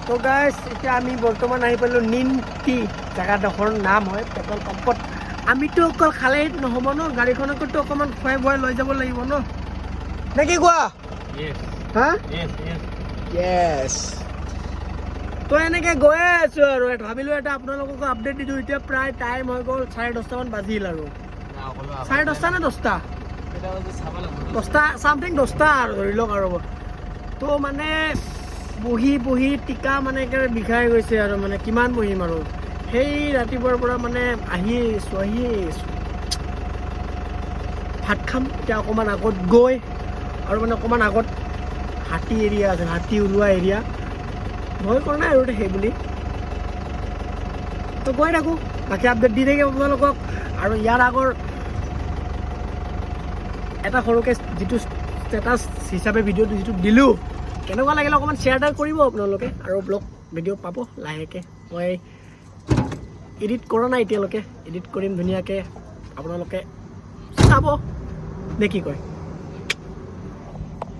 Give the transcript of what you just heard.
তো গাইছ এতিয়া আমি বৰ্তমান আহি পালোঁ নিমতি জেগাডোখৰ নাম হয় পেট্ৰল পাম্পত। আমিতো অকল খালেই নহ'ব ন, গাড়ীখনকতো অকণমান খুৱাই বুৱাই লৈ যাব লাগিব ন, নে কি কোৱা? হা য়েছ। তো এনেকৈ গৈয়ে আছোঁ আৰু ভাবিলোঁ এটা আপোনালোককো আপডেট দি দিওঁ। এতিয়া প্ৰায় টাইম হৈ গ'ল 10:30মান বাজিল আৰু 10:30 নে 10টা চামথিং 10টা আৰু ধৰি লওক আৰু। তো মানে বহি বহি টিকা মানে একেবাৰে বিষাই গৈছে আৰু মানে কিমান বহিম আৰু। সেই ৰাতিপুৱাৰ পৰা মানে আহিয়ে আছোঁ। ভাত খাম এতিয়া অকণমান আগত গৈ, আৰু মানে অকণমান আগত হাতী এৰিয়া আছে, হাতী ওলোৱা এৰিয়া। ভয় কৰা নাই আৰু সেই বুলি তো গৈ থাকোঁ, বাকী আপডেট দি থাকিম আপোনালোকক। আৰু ইয়াৰ আগৰ এটা সৰুকৈ যিটো ষ্টেটাছ হিচাপে ভিডিঅ'টো যিটো দিলোঁ, কেনেকুৱা লাগিলে অকণমান শ্বেয়াৰ এটা কৰিব আপোনালোকে। আৰু ব্লগ ভিডিঅ' পাব লাহেকৈ। মই এডিট কৰা নাই এতিয়ালৈকে, এডিট কৰিম ধুনীয়াকৈ, আপোনালোকে চাব নে কি কয়।